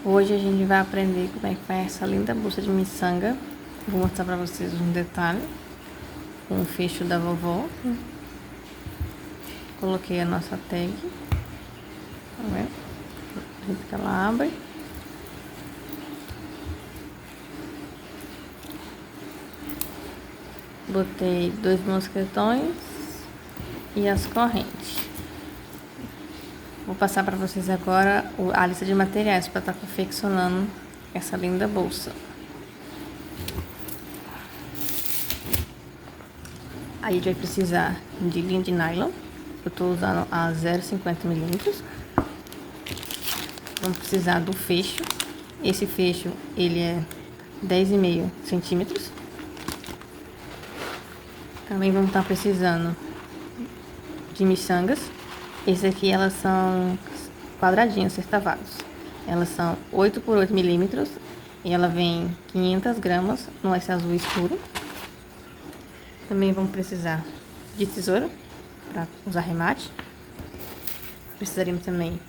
Hoje a gente vai aprender como é que faz essa linda bolsa de miçanga. Vou mostrar pra vocês um detalhe com o fecho da vovó. Coloquei a nossa tag, tá vendo? Do jeito que ela abre. Botei 2 mosquetões e as correntes. Vou passar para vocês agora a lista de materiais para estar confeccionando essa linda bolsa. Aí a gente vai precisar de linha de nylon. Eu estou usando a 0,50 milímetros. Vamos precisar do fecho. Esse fecho ele é 10,5 centímetros. Também vamos estar precisando de miçangas. Esse aqui elas são quadradinhos, sextavados. Elas são 8 por 8 milímetros e ela vem 500 gramas no esse azul escuro. Também vamos precisar de tesoura para usar remate. Precisaremos também,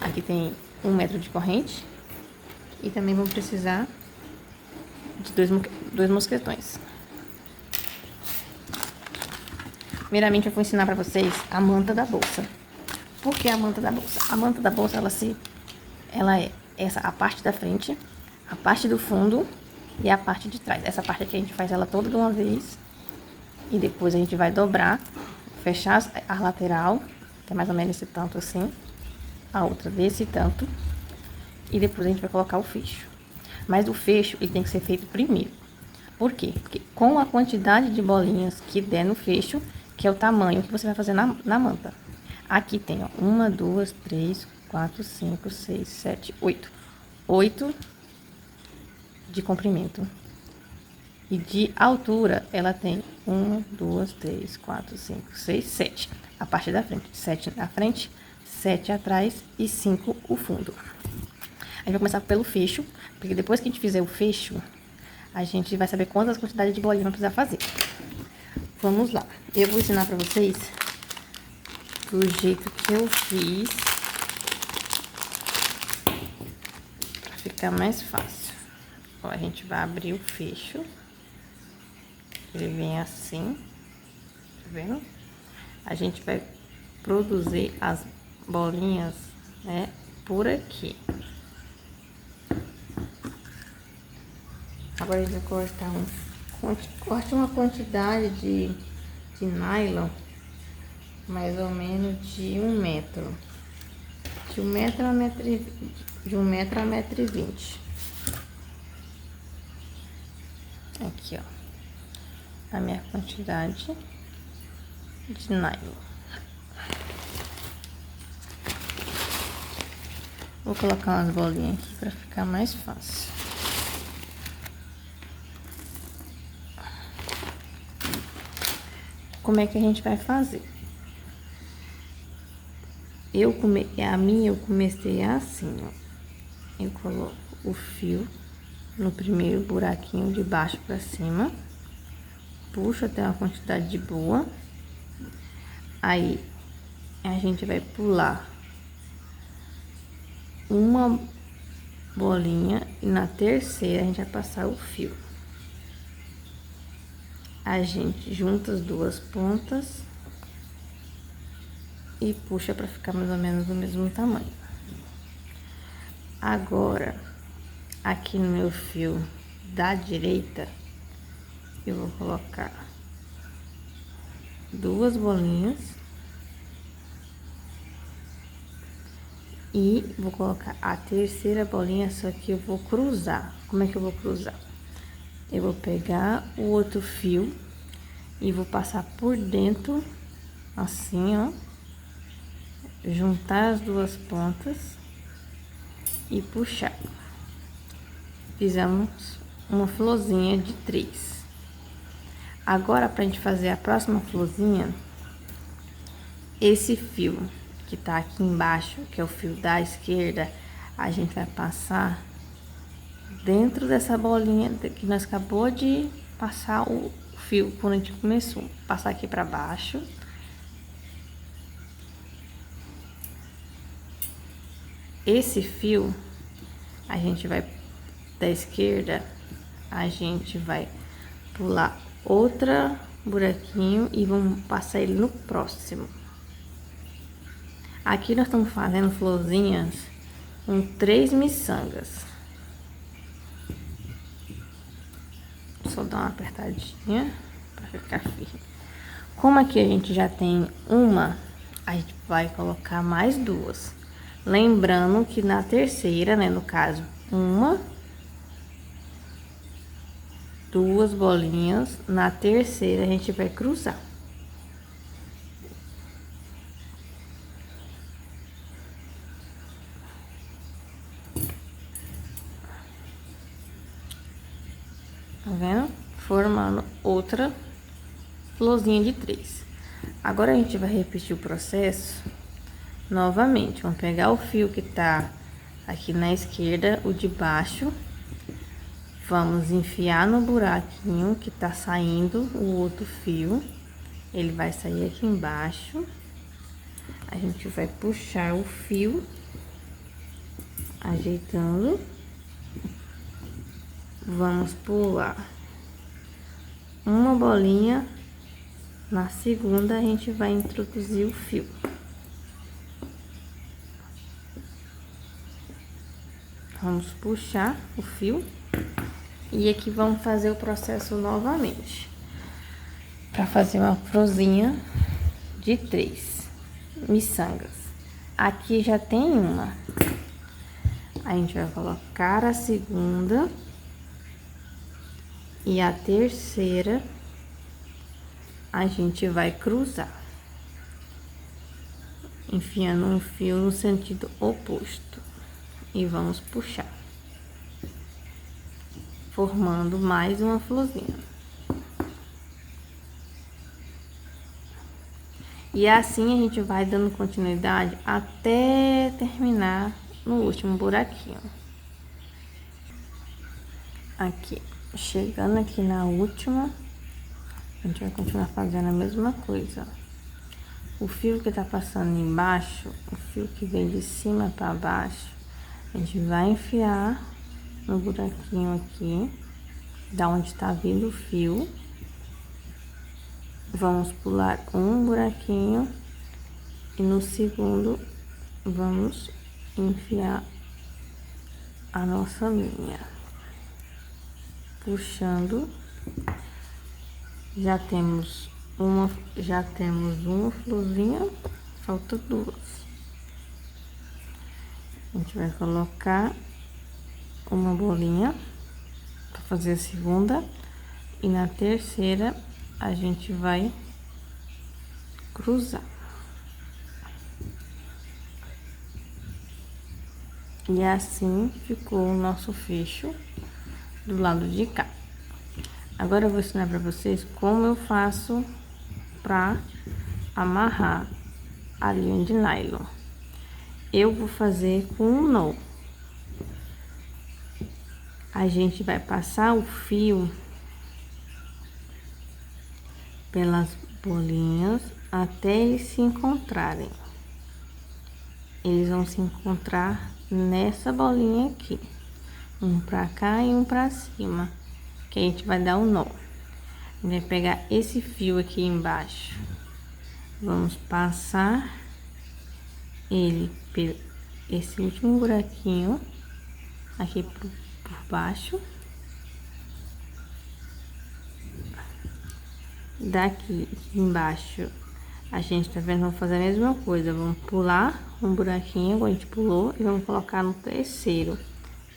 aqui tem 1 metro de corrente. E também vamos precisar de dois mosquetões. Primeiramente eu vou ensinar para vocês a manta da bolsa. Por que a manta da bolsa? A manta da bolsa ela é a parte da frente, a parte do fundo e a parte de trás. Essa parte aqui a gente faz ela toda de uma vez e depois a gente vai dobrar, fechar a lateral, que é mais ou menos esse tanto assim, a outra desse tanto, e depois a gente vai colocar o fecho. Mas o fecho ele tem que ser feito primeiro. Por quê? Porque com a quantidade de bolinhas que der no fecho, que é o tamanho que você vai fazer na manta. Aqui tem, ó, 1, 2, 3, 4, 5, 6, 7, 8. 8 de comprimento. E de altura, ela tem 1, 2, 3, 4, 5, 6, 7. A parte da frente. 7 na frente, 7 atrás e 5 o fundo. A gente vai começar pelo fecho, porque depois que a gente fizer o fecho, a gente vai saber quantas quantidades de bolinha vai precisar fazer. Vamos lá. Eu vou ensinar pra vocês do jeito que eu fiz, pra ficar mais fácil. Ó, a gente vai abrir o fecho. Ele vem assim, tá vendo? A gente vai produzir as bolinhas, né, por aqui. Agora a gente vai cortar corte uma quantidade de nylon, mais ou menos de 1 metro. De 1 metro a 1,20 m. Aqui, ó, a minha quantidade de nylon. Vou colocar umas bolinhas aqui para ficar mais fácil. Como é que a gente vai fazer? A minha eu comecei assim, ó. Eu coloco o fio no primeiro buraquinho de baixo para cima, puxo até uma quantidade boa, aí a gente vai pular uma bolinha e na terceira a gente vai passar o fio. A gente junta as duas pontas e puxa para ficar mais ou menos do mesmo tamanho. Agora, aqui no meu fio da direita, eu vou colocar 2 bolinhas e vou colocar a terceira bolinha, só que eu vou cruzar. Como é que eu vou cruzar? Eu vou pegar o outro fio e vou passar por dentro, assim, ó, juntar as duas pontas e puxar. Fizemos uma florzinha de 3. Agora, pra gente fazer a próxima florzinha, esse fio que tá aqui embaixo, que é o fio da esquerda, a gente vai passar dentro dessa bolinha que nós acabou de passar o fio quando a gente começou. Passar aqui pra baixo. Esse fio A gente vai da esquerda, a gente vai pular outra buraquinho e vamos passar ele no próximo. Aqui nós estamos fazendo florzinhas com 3 miçangas. Só dar uma apertadinha para ficar firme. Como aqui a gente já tem uma, a gente vai colocar mais 2. Lembrando que na terceira, né, no caso, 2 bolinhas, na terceira a gente vai cruzar. Tá vendo? Formando outra florzinha de 3. Agora a gente vai repetir o processo novamente. Vamos pegar o fio que tá aqui na esquerda, o de baixo. Vamos enfiar no buraquinho que tá saindo o outro fio. Ele vai sair aqui embaixo. A gente vai puxar o fio, ajeitando. Vamos pular uma bolinha. Na segunda, a gente vai introduzir o fio. Vamos puxar o fio. E aqui vamos fazer o processo novamente. Para fazer uma florzinha de 3 miçangas. Aqui já tem uma. A gente vai colocar a segunda. E a terceira, a gente vai cruzar. Enfiando um fio no sentido oposto. E vamos puxar. Formando mais uma florzinha. E assim a gente vai dando continuidade até terminar no último buraquinho. Aqui, chegando aqui na última, a gente vai continuar fazendo a mesma coisa. O fio que tá passando embaixo, o fio que vem de cima para baixo, a gente vai enfiar no buraquinho aqui, da onde tá vindo o fio. Vamos pular um buraquinho e no segundo vamos enfiar a nossa linha. Puxando, já temos uma florzinha, falta 2. A gente vai colocar uma bolinha para fazer a segunda e na terceira a gente vai cruzar. E assim ficou o nosso fecho do lado de cá. Agora eu vou ensinar para vocês como eu faço para amarrar a linha de nylon. Eu vou fazer com um nó. A gente vai passar o fio pelas bolinhas até eles se encontrarem. Eles vão se encontrar nessa bolinha aqui. Um pra cá e um pra cima. Que a gente vai dar o nó. A gente vai pegar esse fio aqui embaixo. Vamos passar ele por esse último buraquinho. Aqui por baixo. Daqui embaixo, a gente tá vendo, vamos fazer a mesma coisa. Vamos pular um buraquinho, igual a gente pulou, e vamos colocar no terceiro.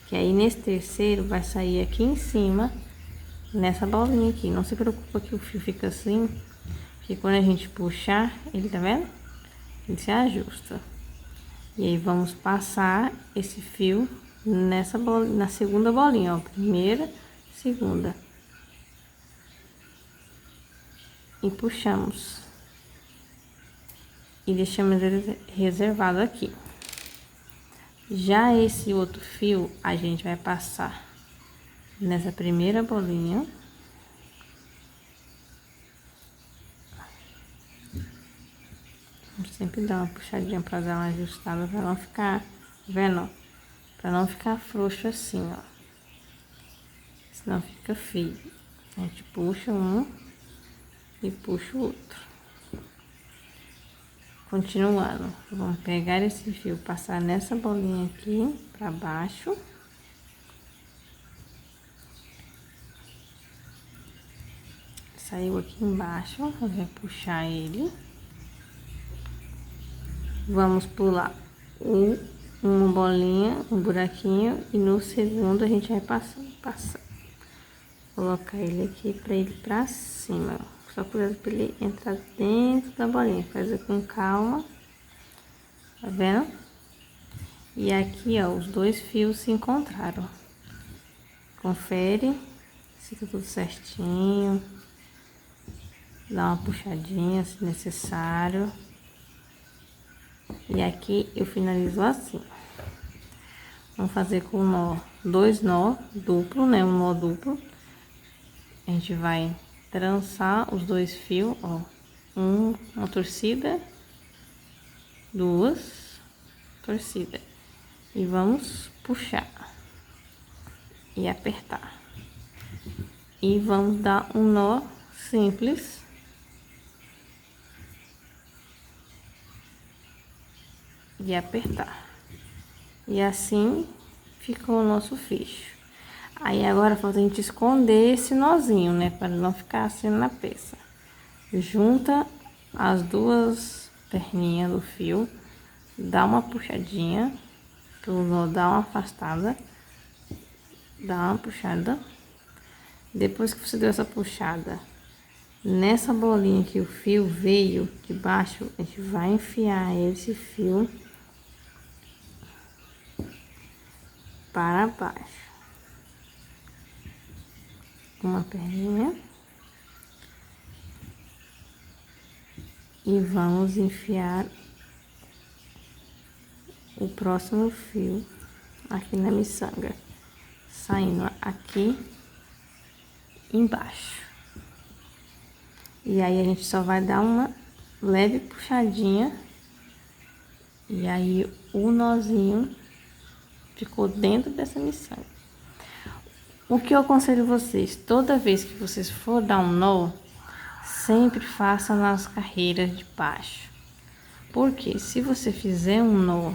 Que aí, nesse terceiro, vai sair aqui em cima, nessa bolinha aqui. Não se preocupa que o fio fica assim, que quando a gente puxar, ele, tá vendo? Ele se ajusta. E aí, vamos passar esse fio nessa bolinha, na segunda bolinha, ó. Primeira, segunda. E puxamos. E deixamos ele reservado aqui. Já esse outro fio, a gente vai passar nessa primeira bolinha. Vamos sempre dar uma puxadinha para dar uma ajustada, para não ficar, vendo? Pra não ficar frouxo assim, ó. Senão fica feio. A gente puxa um e puxa o outro. Continuando, vamos pegar esse fio, passar nessa bolinha aqui pra baixo. Saiu aqui embaixo, vai puxar ele. Vamos pular uma bolinha, um buraquinho, e no segundo a gente vai passando. Colocar ele aqui pra ele pra cima. Só cuidado pra ele entrar dentro da bolinha. Faz com calma. Tá vendo? E aqui, ó, os dois fios se encontraram. Confere se tá tudo certinho. Dá uma puxadinha se necessário. E aqui eu finalizo assim. Vamos fazer com nó, dois nó duplo, né? Um nó duplo. A gente vai trançar os dois fios, ó. Uma torcida, duas torcidas. E vamos puxar e apertar. E vamos dar um nó simples. E apertar. E assim ficou o nosso fecho. Aí agora falta a gente esconder esse nozinho, né? Para não ficar assim na peça. Junta as duas perninhas do fio, dá uma puxadinha, pro nó dar uma afastada, dá uma puxada. Depois que você deu essa puxada, nessa bolinha que o fio veio de baixo, a gente vai enfiar esse fio para baixo. Uma perninha. E vamos enfiar o próximo fio aqui na miçanga, saindo aqui embaixo. E aí a gente só vai dar uma leve puxadinha. E aí o nozinho ficou dentro dessa miçanga. O que eu aconselho vocês, toda vez que vocês for dar um nó, sempre faça nas carreiras de baixo. Porque se você fizer um nó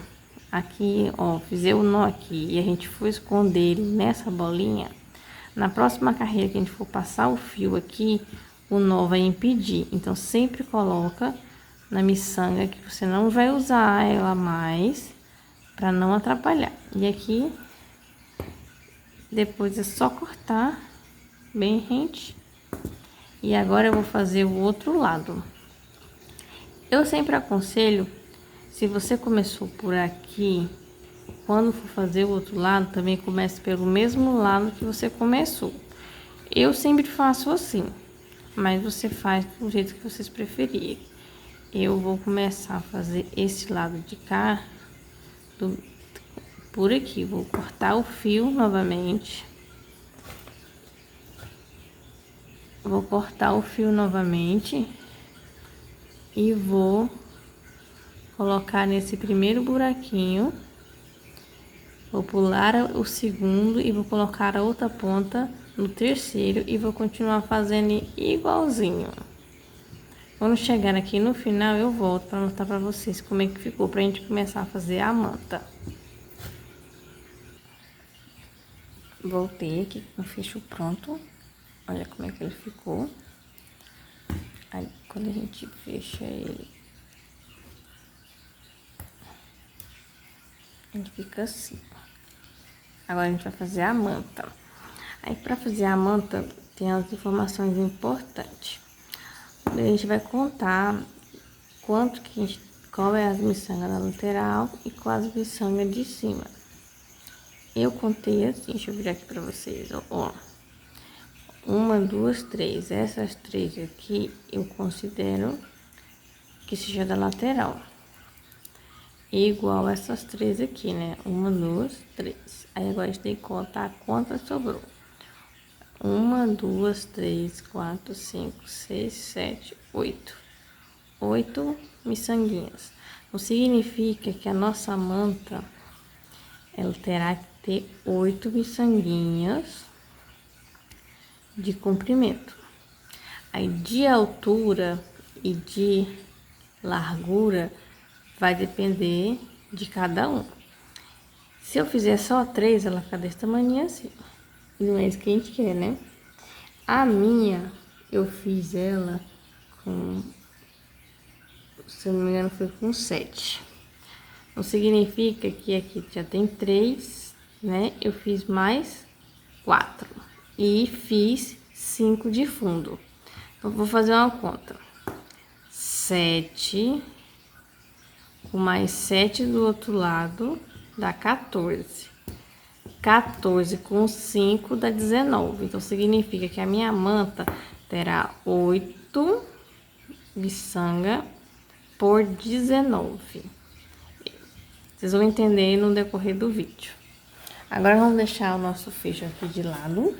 aqui, ó, fizer o nó aqui e a gente for esconder ele nessa bolinha, na próxima carreira que a gente for passar o fio aqui, o nó vai impedir. Então sempre coloca na miçanga que você não vai usar ela mais, para não atrapalhar. E aqui depois é só cortar bem rente. E agora eu vou fazer o outro lado. Eu sempre aconselho, se você começou por aqui, quando for fazer o outro lado, também comece pelo mesmo lado que você começou. Eu sempre faço assim, mas você faz do jeito que vocês preferirem. Eu vou começar a fazer esse lado de cá, por aqui. Vou cortar o fio novamente. Vou cortar o fio novamente e vou colocar nesse primeiro buraquinho. Vou pular o segundo e vou colocar a outra ponta no terceiro e vou continuar fazendo igualzinho. Quando chegar aqui no final, eu volto para mostrar para vocês como é que ficou, pra gente começar a fazer a manta. Voltei aqui com o fecho pronto. Olha como é que ele ficou. Aí, quando a gente fecha ele, ele fica assim. Agora a gente vai fazer a manta. Aí, para fazer a manta, tem as informações importantes. A gente vai contar quanto que a gente, qual é as miçangas da lateral e qual as miçangas de cima. Eu contei assim, deixa eu virar aqui para vocês, ó. 1, 2, 3. Essas três aqui eu considero que seja da lateral. Igual essas três aqui, né? 1, 2, 3. Aí agora a gente tem que contar quantas sobrou. 1, 2, 3, 4, 5, 6, 7, 8. 8 miçanguinhas. Não significa que a nossa manta ela terá que ter 8 miçanguinhas de comprimento. Aí de altura e de largura vai depender de cada um. Se eu fizer só 3, ela fica desse tamanho assim. E não é isso que a gente quer, né? A minha, eu fiz ela com, se eu não me engano, foi com 7. Não significa que aqui já tem 3, né? Eu fiz mais 4 e fiz 5 de fundo. Então, vou fazer uma conta. 7 com mais 7 do outro lado dá 14. 14 com 5 dá 19. Então, significa que a minha manta terá 8 miçanga por 19. Vocês vão entender no decorrer do vídeo. Agora, vamos deixar o nosso fecho aqui de lado.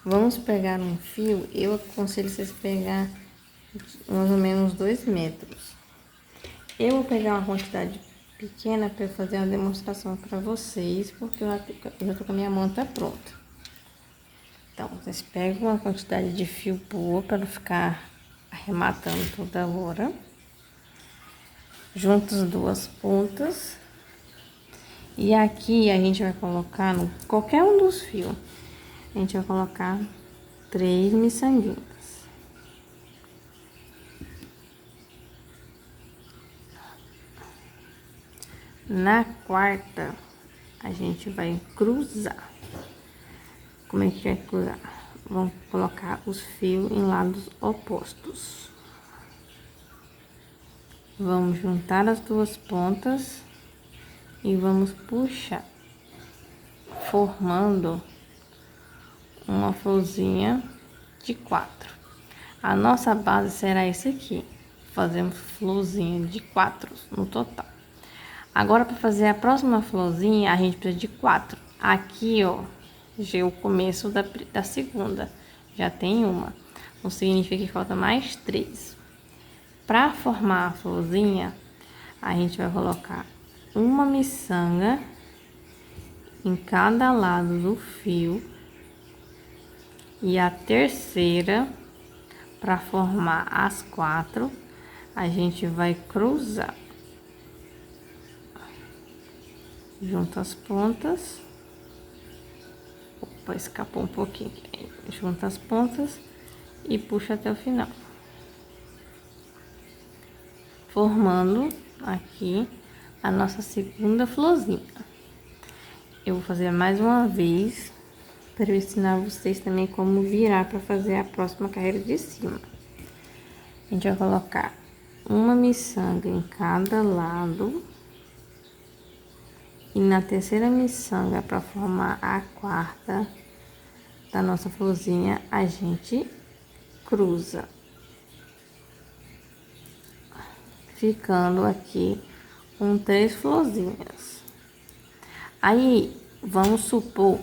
Vamos pegar um fio. Eu aconselho vocês pegar mais ou menos 2 metros. Eu vou pegar uma quantidade pequena para fazer uma demonstração para vocês, porque eu já tô com a minha manta pronta. Então, vocês pegam uma quantidade de fio boa para não ficar arrematando toda hora. Junta as duas pontas. E aqui a gente vai colocar no qualquer um dos fios. A gente vai colocar 3 miçanguinhas. Na quarta, a gente vai cruzar. Como é que vai cruzar? Vamos colocar os fios em lados opostos. Vamos juntar as duas pontas e vamos puxar, formando uma florzinha de 4. A nossa base será esse aqui. Fazemos florzinha de 4 no total. Agora, para fazer a próxima florzinha, a gente precisa de 4. Aqui, ó, já é o começo da segunda. Já tem uma. Então, significa que falta mais 3. Para formar a florzinha, a gente vai colocar uma miçanga em cada lado do fio. E a terceira, para formar as 4, a gente vai cruzar. Junta as pontas. Opa, escapou um pouquinho. Junta as pontas e puxa até o final. Formando aqui a nossa segunda florzinha. Eu vou fazer mais uma vez para eu ensinar vocês também como virar para fazer a próxima carreira de cima. A gente vai colocar uma miçanga em cada lado. E na terceira miçanga, para formar a quarta da nossa florzinha, a gente cruza. Ficando aqui com 3 florzinhas. Aí, vamos supor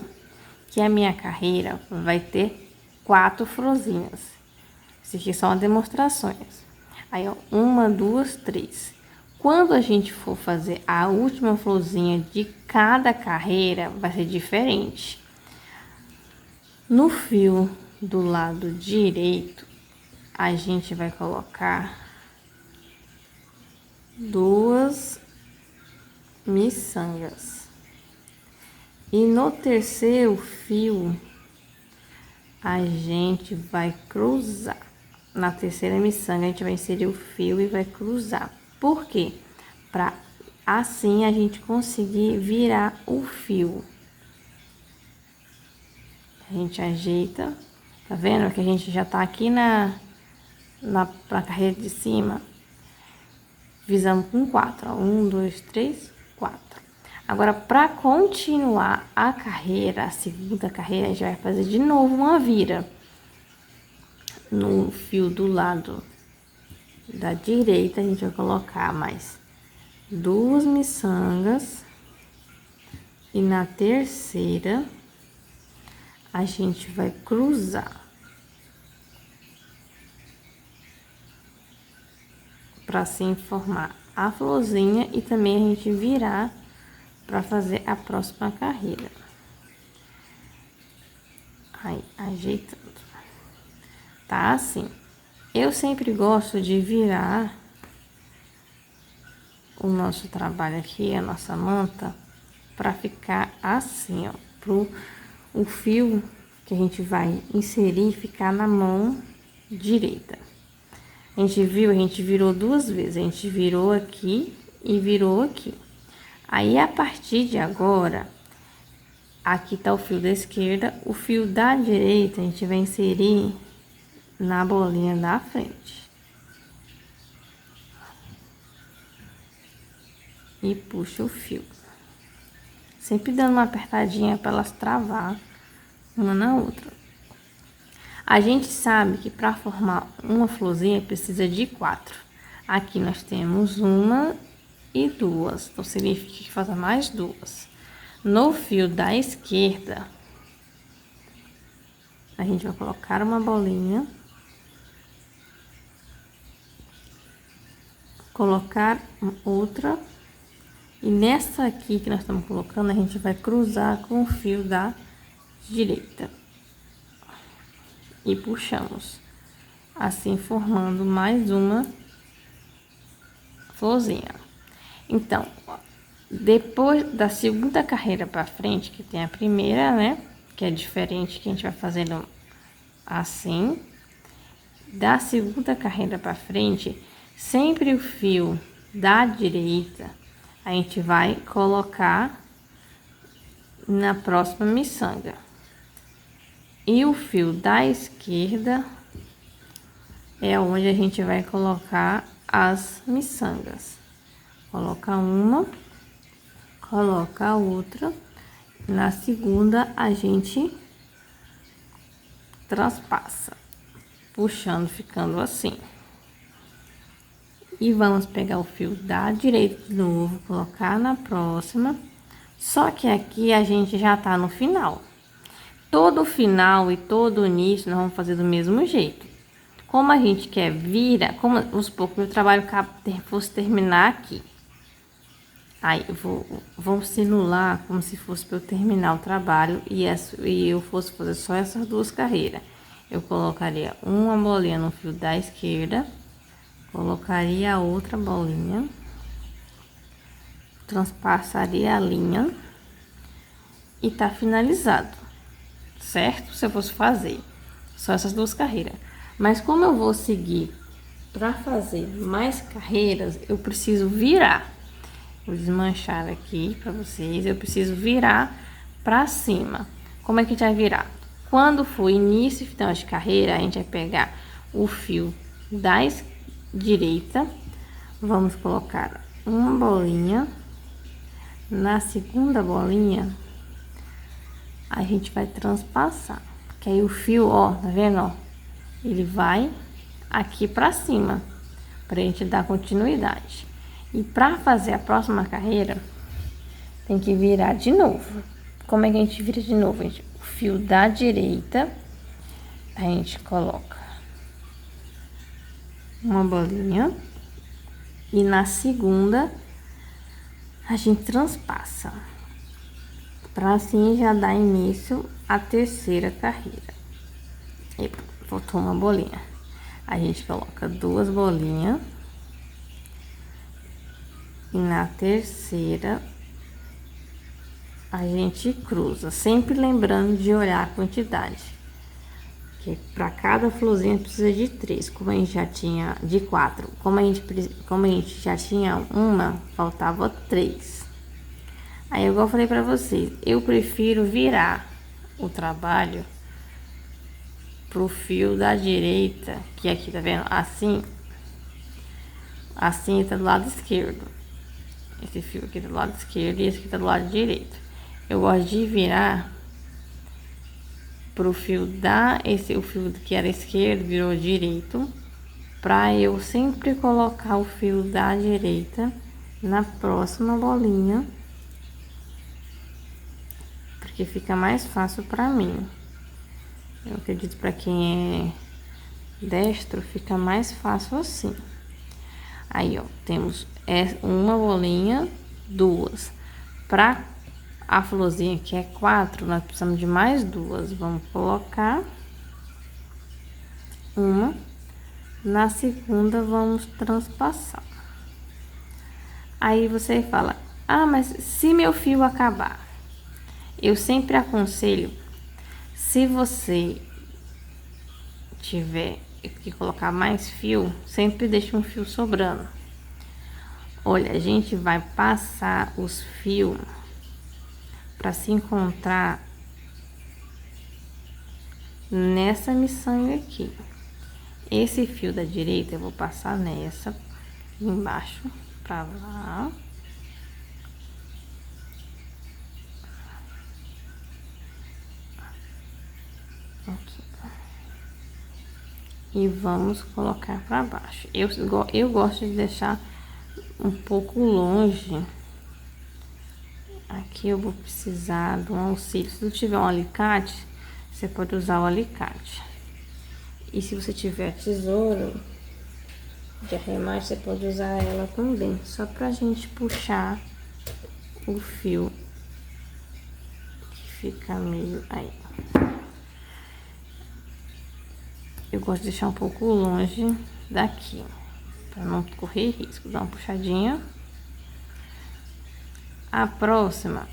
que a minha carreira vai ter 4 florzinhas. Isso aqui são demonstrações. Aí, ó, 1, 2, 3. Quando a gente for fazer a última florzinha de cada carreira, vai ser diferente. No fio do lado direito, a gente vai colocar 2 miçangas. E no terceiro fio, a gente vai cruzar. Na terceira miçanga, a gente vai inserir o fio e vai cruzar. Por quê? Para assim a gente conseguir virar o fio. A gente ajeita, tá vendo que a gente já tá aqui na carreira de cima. Visamos com 4, ó. 1, 2, 3, 4. Agora, para continuar a carreira, a segunda carreira, a gente vai fazer de novo uma vira no fio do lado da direita. A gente vai colocar mais 2 miçangas e na terceira a gente vai cruzar para assim formar a florzinha e também a gente virar para fazer a próxima carreira. Aí, ajeitando. Tá assim. Eu sempre gosto de virar o nosso trabalho aqui, a nossa manta, para ficar assim, ó, o fio que a gente vai inserir ficar na mão direita. A gente virou 2 vezes, a gente virou aqui e virou aqui. Aí, a partir de agora, aqui tá o fio da esquerda, o fio da direita a gente vai inserir na bolinha da frente. E puxa o fio. Sempre dando uma apertadinha para elas travar uma na outra. A gente sabe que para formar uma florzinha precisa de 4. Aqui nós temos 1 e 2, então significa que falta mais 2. No fio da esquerda, a gente vai colocar uma bolinha, colocar outra, e nessa aqui que nós estamos colocando, a gente vai cruzar com o fio da direita. E puxamos, assim formando mais uma florzinha. Então, depois da segunda carreira para frente, que tem a primeira, né, que é diferente, que a gente vai fazendo assim. Da segunda carreira para frente, sempre o fio da direita a gente vai colocar na próxima miçanga. E o fio da esquerda é onde a gente vai colocar as miçangas. Coloca uma, coloca a outra. Na segunda, a gente transpassa, puxando, ficando assim. E vamos pegar o fio da direita de novo, colocar na próxima. Só que aqui a gente já tá no final. Todo o final e todo o início nós vamos fazer do mesmo jeito. Como a gente quer virar, como vamos supor que o meu trabalho fosse terminar aqui. Aí vou simular como se fosse para eu terminar o trabalho e eu fosse fazer só essas 2 carreiras. Eu colocaria uma bolinha no fio da esquerda, colocaria a outra bolinha, transpassaria a linha e tá finalizado. Certo? Se eu fosse fazer só essas 2 carreiras. Mas como eu vou seguir para fazer mais carreiras, eu preciso virar. Vou desmanchar aqui para vocês. Eu preciso virar para cima. Como é que a gente vai virar? Quando for início e final de carreira, a gente vai pegar o fio da direita. Vamos colocar uma bolinha. Na segunda bolinha, a gente vai transpassar, que aí o fio, ó, tá vendo, ó, ele vai aqui pra cima, pra gente dar continuidade. E pra fazer a próxima carreira, tem que virar de novo. Como é que a gente vira de novo, gente? O fio da direita, a gente coloca uma bolinha, e na segunda, a gente transpassa. Para assim já dar início à terceira carreira. E faltou uma bolinha. A gente coloca 2 bolinhas. E na terceira, a gente cruza. Sempre lembrando de olhar a quantidade. Que para cada florzinha precisa de 3. Como a gente já tinha de 4. Como a gente já tinha uma, faltava 3. Aí, igual eu falei pra vocês, eu prefiro virar o trabalho pro fio da direita, que aqui, tá vendo? Assim tá do lado esquerdo. Esse fio aqui tá do lado esquerdo e esse aqui tá do lado direito. Eu gosto de virar pro fio o fio que era esquerdo virou direito, pra eu sempre colocar o fio da direita na próxima bolinha. Porque fica mais fácil para mim. Eu acredito para quem é destro, fica mais fácil assim. Aí, ó, temos uma bolinha, 2. Para a florzinha, que é 4, nós precisamos de mais 2. Vamos colocar uma. Na segunda, vamos transpassar. Aí você fala, ah, mas se meu fio acabar, eu sempre aconselho, se você tiver que colocar mais fio, sempre deixa um fio sobrando. Olha, a gente vai passar os fios para se encontrar nessa miçanga aqui. Esse fio da direita eu vou passar nessa embaixo para lá. Aqui. E vamos colocar para baixo. Eu gosto de deixar um pouco longe. Aqui eu vou precisar de um auxílio. Se não tiver um alicate, você pode usar o alicate. E se você tiver tesoura de arremate, você pode usar ela também. Só pra gente puxar o fio que fica meio aí. Eu gosto de deixar um pouco longe daqui, para não correr risco. Dar uma puxadinha. A próxima,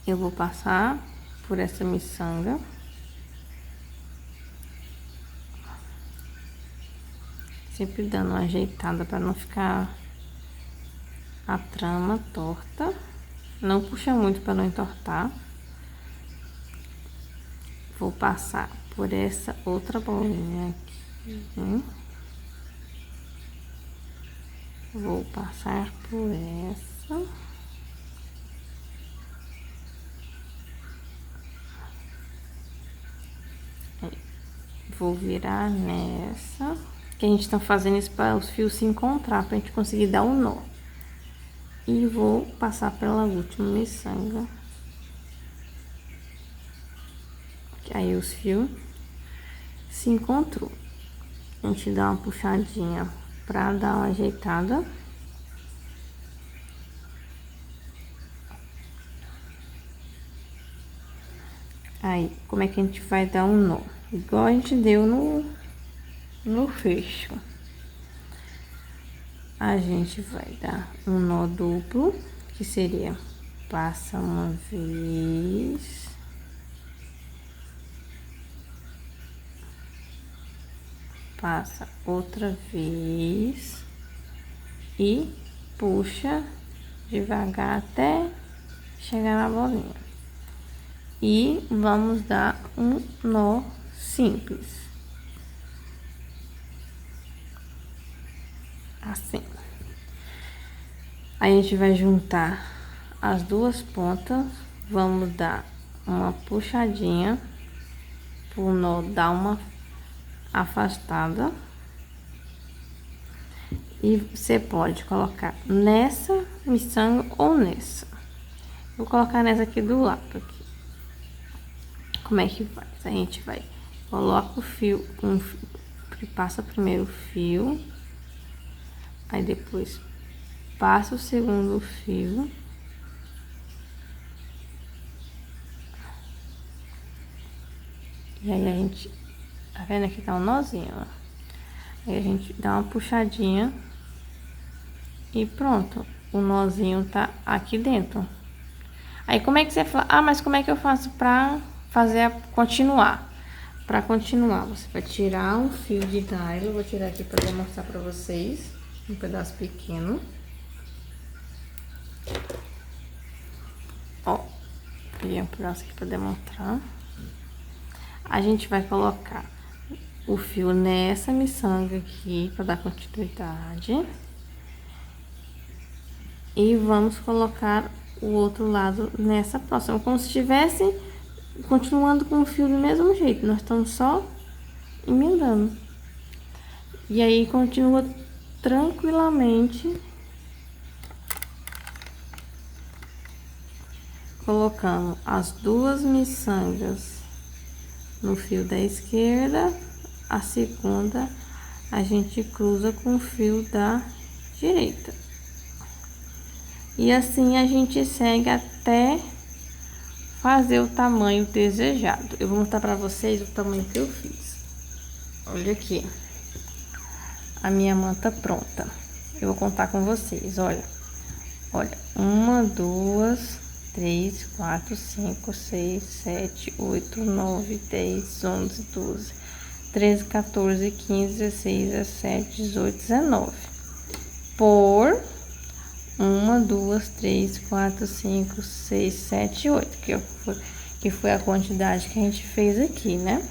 eu vou passar por essa miçanga. Sempre dando uma ajeitada para não ficar a trama torta. Não puxa muito para não entortar. Vou passar por essa outra bolinha aqui. Vou passar por essa. Vou virar nessa. Que a gente tá fazendo isso para os fios se encontrar, pra gente conseguir dar um nó. E vou passar pela última miçanga. Que aí os fios se encontrou. A gente dá uma puxadinha pra dar uma ajeitada. Aí, como é que a gente vai dar um nó? Igual a gente deu no fecho. A gente vai dar um nó duplo, que seria passa uma vez, passa outra vez e puxa devagar até chegar na bolinha. E vamos dar um nó simples. Assim. Aí a gente vai juntar as duas pontas, vamos dar uma puxadinha pro nó dar uma afastada. E você pode colocar nessa miçanga ou nessa. Vou colocar nessa aqui do lado aqui. Como é que faz? A gente vai, coloca o fio, passa primeiro o fio, aí depois passa o segundo fio, e aí a gente, tá vendo aqui tá um nozinho, ó. Aí a gente dá uma puxadinha e pronto, o nozinho tá aqui dentro. Aí como é que você fala, ah, mas como é que eu faço pra fazer continuar? Para continuar, você vai tirar um fio de nylon, vou tirar aqui para mostrar para vocês, um pedaço pequeno. Ó, peguei um pedaço aqui para demonstrar. A gente vai colocar o fio nessa miçanga aqui para dar continuidade. E vamos colocar o outro lado nessa próxima, como se estivesse continuando com o fio do mesmo jeito, nós estamos só emendando. E aí continua tranquilamente colocando as duas miçangas no fio da esquerda, a segunda a gente cruza com o fio da direita. E assim a gente segue até fazer o tamanho desejado. Eu vou mostrar pra vocês o tamanho que eu fiz. Olha aqui, a minha manta pronta. Eu vou contar com vocês, olha. Olha, 1, 2, 3, 4, 5, 6, 7, 8, 9, 10, 11, 12, 13, 14, 15, 16, 17, 18, 19. Por 1, 2, 3, 4, 5, 6, 7, 8, que foi a quantidade que a gente fez aqui, né?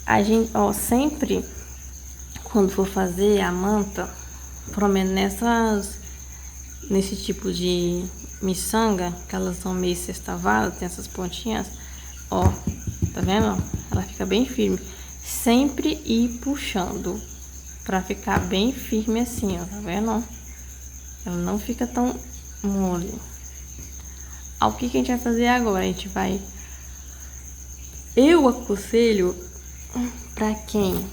A gente, ó, sempre quando for fazer a manta, pelo menos nesse tipo de miçanga, que elas são meio sextavadas, tem essas pontinhas, ó, tá vendo? Ela fica bem firme. Sempre ir puxando pra ficar bem firme assim, ó, tá vendo? Ela não fica tão mole. O que a gente vai fazer agora? A gente vai... Eu aconselho pra quem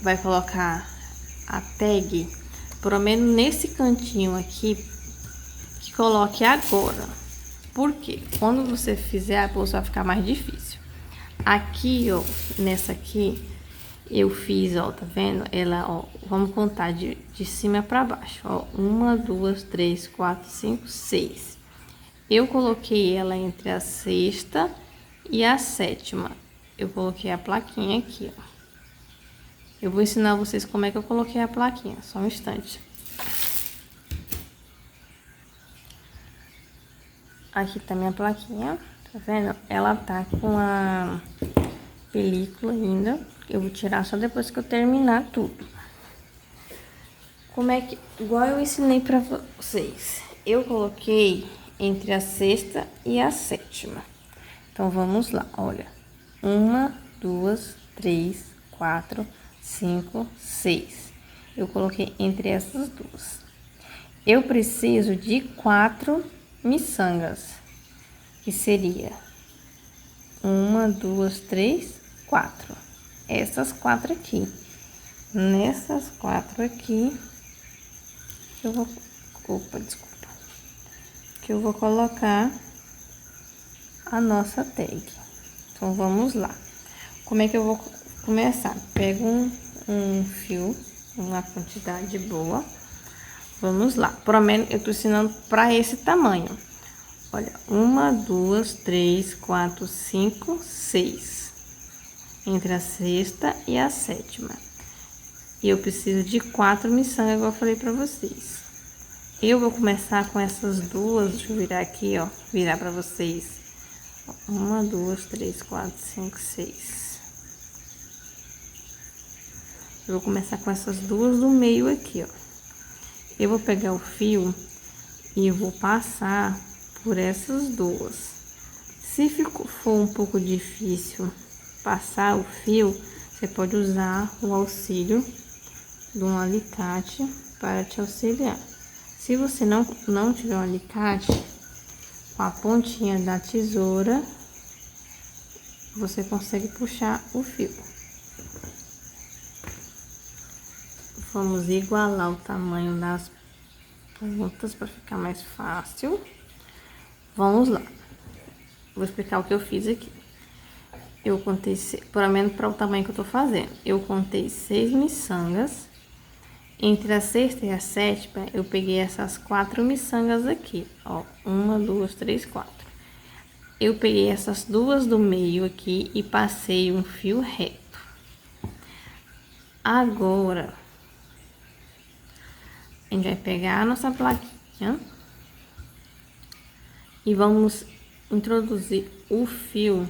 vai colocar a tag, pelo menos nesse cantinho aqui, que coloque agora. Porque quando você fizer a bolsa vai ficar mais difícil. Aqui, ó, nessa aqui, eu fiz, ó, tá vendo? Ela, ó, vamos contar de cima pra baixo, ó. 1, 2, 3, 4, 5, 6. Eu coloquei ela entre a sexta e a sétima. Eu coloquei a plaquinha aqui, ó. Eu vou ensinar vocês como é que eu coloquei a plaquinha, só um instante. Aqui tá minha plaquinha, tá vendo? Ela tá com a película ainda. Eu vou tirar só depois que eu terminar tudo. Como é que... Igual eu ensinei pra vocês. Eu coloquei entre a sexta e a sétima. Então, vamos lá, olha. 1, 2, 3, 4, 5, 6. Eu coloquei entre essas duas. Eu preciso de 4 miçangas, que seria 1, 2, 3, 4. Essas 4 aqui. Nessas 4 aqui, eu vou... Opa, desculpa. Que eu vou colocar a nossa tag. Então, vamos lá. Como é que eu vou começar? Pego um fio, uma quantidade boa. Vamos lá. Pelo menos eu tô ensinando para esse tamanho. Olha, 1, 2, 3, 4, 5, 6. Entre a sexta e a sétima. E eu preciso de 4 miçangas, igual eu falei pra vocês. Eu vou começar com essas duas, deixa eu virar aqui, ó, virar pra vocês. 1, 2, 3, 4, 5, 6. Eu vou começar com essas duas do meio aqui, ó. Eu vou pegar o fio e vou passar por essas duas. Se for um pouco difícil passar o fio, você pode usar o auxílio de um alicate para te auxiliar. Se você não tiver um alicate, com a pontinha da tesoura, você consegue puxar o fio. Vamos igualar o tamanho das pontas para ficar mais fácil. Vamos lá. Vou explicar o que eu fiz aqui. Eu contei, pelo menos para o tamanho que eu tô fazendo, eu contei 6 miçangas. Entre a sexta e a sétima, eu peguei essas 4 miçangas aqui, ó. 1, 2, 3, 4. Eu peguei essas duas do meio aqui e passei um fio reto. Agora, a gente vai pegar a nossa plaquinha e vamos introduzir o fio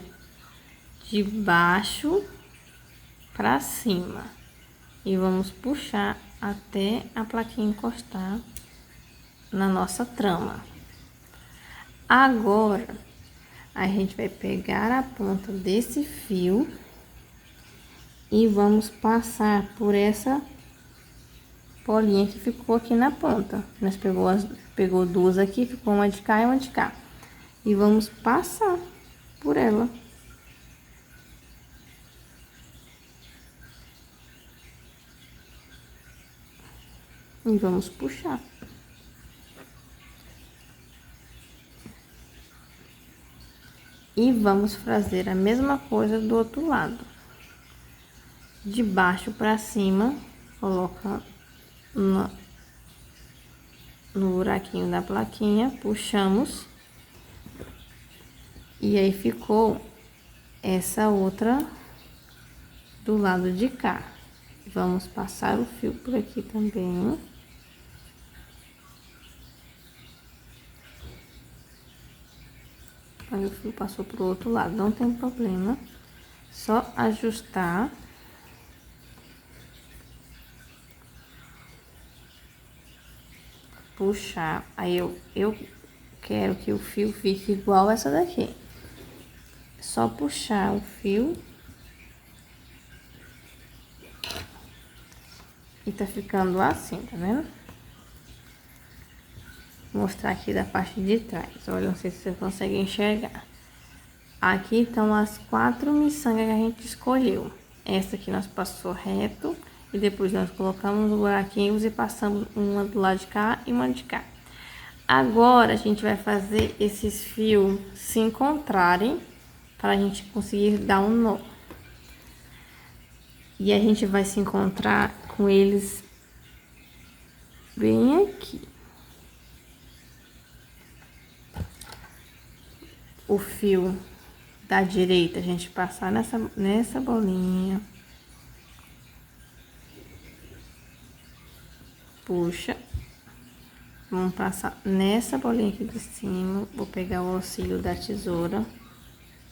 de baixo para cima. E vamos puxar até a plaquinha encostar na nossa trama. Agora, a gente vai pegar a ponta desse fio e vamos passar por essa bolinha que ficou aqui na ponta. Nós pegou duas aqui, ficou uma de cá e uma de cá. E vamos passar por ela. E vamos puxar. E vamos fazer a mesma coisa do outro lado. De baixo para cima, coloca no buraquinho da plaquinha, puxamos. E aí ficou essa outra do lado de cá. Vamos passar o fio por aqui também. Aí o fio passou pro outro lado, não tem problema. Só ajustar. Puxar. Aí eu quero que o fio fique igual essa daqui. Só puxar o fio. E tá ficando assim, tá vendo? Vou mostrar aqui da parte de trás. Olha, não sei se você consegue enxergar. Aqui estão as 4 miçangas que a gente escolheu. Essa aqui nós passou reto. E depois nós colocamos os buraquinhos e passamos uma do lado de cá e uma de cá. Agora, a gente vai fazer esses fios se encontrarem para a gente conseguir dar um nó. E a gente vai se encontrar com eles bem aqui. O fio da direita, a gente passar nessa bolinha. Puxa. Vamos passar nessa bolinha aqui de cima. Vou pegar o auxílio da tesoura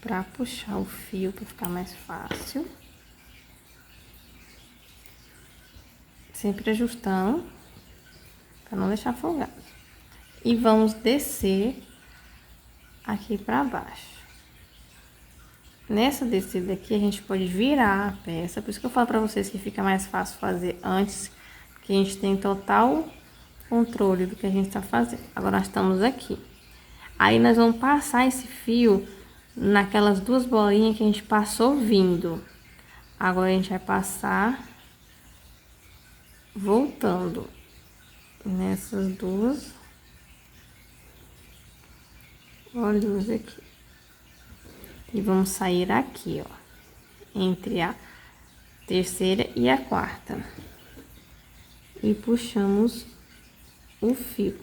para puxar o fio para ficar mais fácil. Sempre ajustando para não deixar folgado. E vamos descer aqui para baixo. Nessa descida aqui a gente pode virar a peça, por isso que eu falo para vocês que fica mais fácil fazer antes, que a gente tem total controle do que a gente tá fazendo. Agora nós estamos aqui. Aí nós vamos passar esse fio naquelas duas bolinhas que a gente passou vindo. Agora a gente vai passar voltando nessas duas bolinhas aqui. E vamos sair aqui, ó, entre a terceira e a quarta. E puxamos o fio.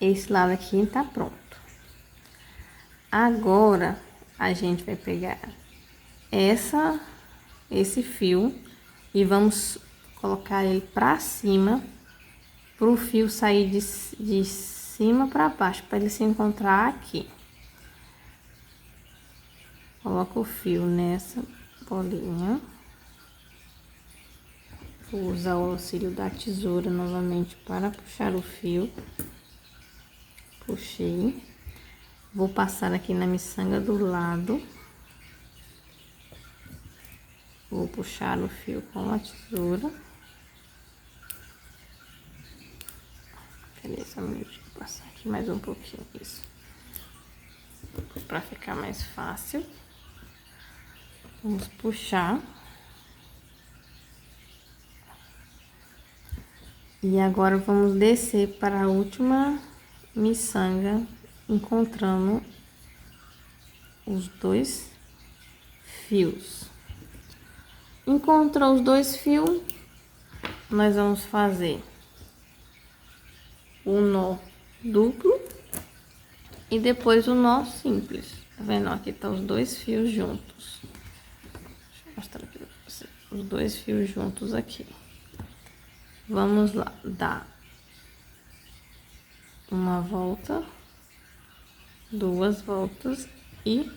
Esse lado aqui tá pronto. Agora, a gente vai pegar esse fio e vamos colocar ele pra cima, pro fio sair de cima para baixo, para ele se encontrar aqui. Coloca o fio nessa bolinha. Vou usar o auxílio da tesoura novamente para puxar o fio. Puxei. Vou passar aqui na miçanga do lado. Vou puxar o fio com a tesoura. Peraí, só um minutinho, vou passar aqui mais um pouquinho, isso. Para ficar mais fácil. Vamos puxar. E agora vamos descer para a última miçanga, encontrando os dois fios. Encontrou os dois fios, nós vamos fazer o nó duplo e depois o nó simples. Tá vendo? Aqui tá os dois fios juntos. Deixa eu mostrar aqui pra vocês. Os dois fios juntos aqui. Vamos lá, dar uma volta, duas voltas e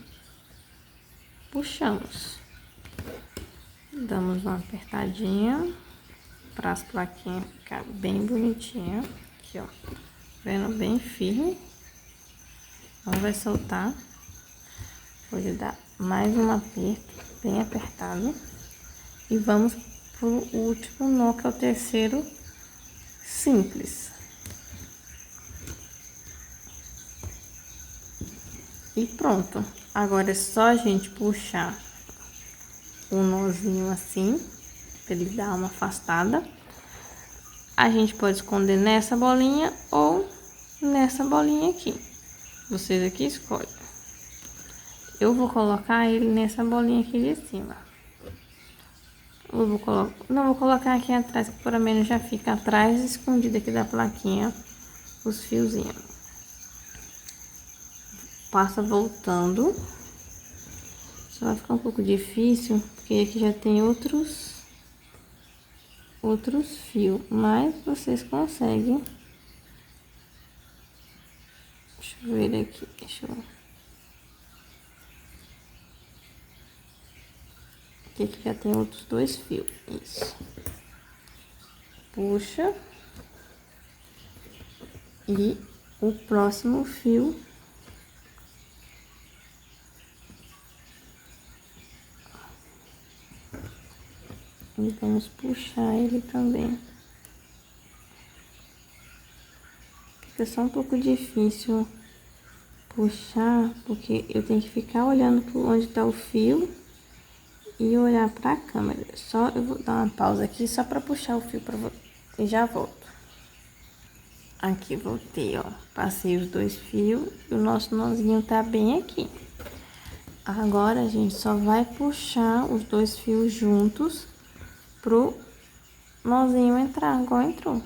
puxamos. Damos uma apertadinha para as plaquinhas ficar bem bonitinha. Aqui, ó, vendo, bem firme. Não vai soltar. Pode dar mais um aperto, bem apertado. E vamos pro último nó, que é o terceiro simples. E pronto. Agora é só a gente puxar um nozinho assim, pra ele dar uma afastada. A gente pode esconder nessa bolinha ou nessa bolinha aqui. Vocês aqui escolhem. Eu vou colocar ele nessa bolinha aqui de cima. Não, vou colocar aqui atrás, que pelo menos já fica atrás, escondido aqui da plaquinha, os fiozinhos. Passa voltando. Só vai ficar um pouco difícil, porque aqui já tem outros fios, mas vocês conseguem. Deixa eu ver aqui, aqui já tem outros 2 fios, isso. Puxa. E o próximo fio. E vamos puxar ele também. Fica só um pouco difícil puxar, porque eu tenho que ficar olhando por onde tá o fio e olhar para a câmera. Só eu vou dar uma pausa aqui só para puxar o fio para e já volto. Aqui voltei, ó. Passei os 2 fios e o nosso nozinho tá bem aqui. Agora a gente só vai puxar os 2 fios juntos pro nozinho entrar, igual entrou.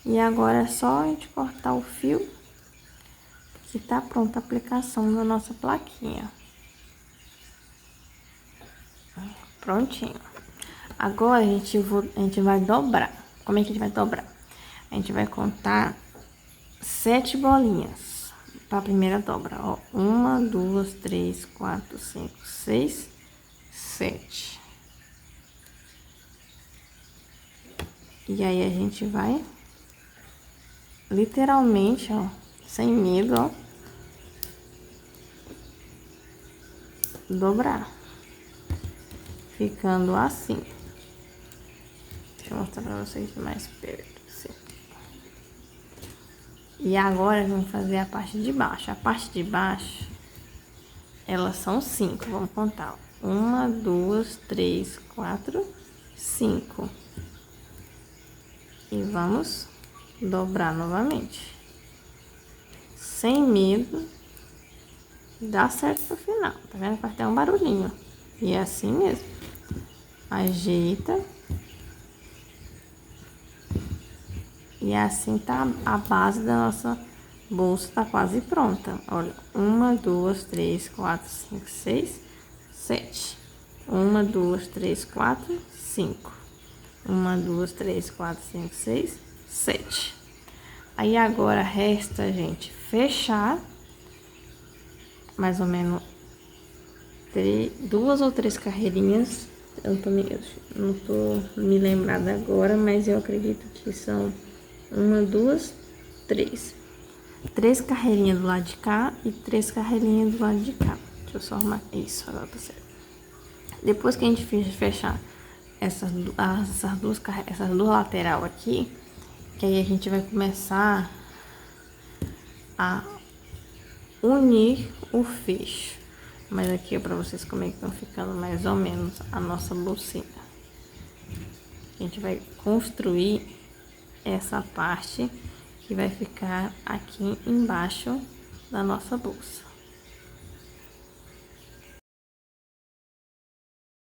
E agora é só a gente cortar o fio, que tá pronta a aplicação da nossa plaquinha. Prontinho. Agora a gente vai dobrar. Como é que a gente vai dobrar? A gente vai contar 7 bolinhas para a primeira dobra, ó. 1, 2, 3, 4, 5, 6, 7. E aí a gente vai literalmente, ó, sem medo, ó, dobrar, ficando assim. Deixa eu mostrar pra vocês de mais perto, assim. E agora vamos fazer a parte de baixo. A parte de baixo, elas são 5, vamos contar, ó. 1, 2, 3, 4, 5. E vamos dobrar novamente, sem medo. Dá certo pro final, tá vendo? Faz até um barulhinho. E é assim mesmo. Ajeita. E assim tá a base da nossa bolsa, tá quase pronta. Olha, 1, 2, 3, 4, 5, 6, 7. 1, 2, 3, 4, 5. 1, 2, 3, 4, 5, 6, 7. Aí agora resta a gente fechar mais ou menos 2 ou 3 carreirinhas. Eu não tô me lembrada agora, mas eu acredito que são 1, 2, 3. 3 carreirinhas do lado de cá e 3 carreirinhas do lado de cá. Deixa eu só arrumar isso, agora tá certo. Depois que a gente fechar essas duas lateral aqui, que aí a gente vai começar a unir o fecho. Mas aqui é para vocês como é que estão ficando mais ou menos a nossa bolsinha. A gente vai construir essa parte que vai ficar aqui embaixo da nossa bolsa.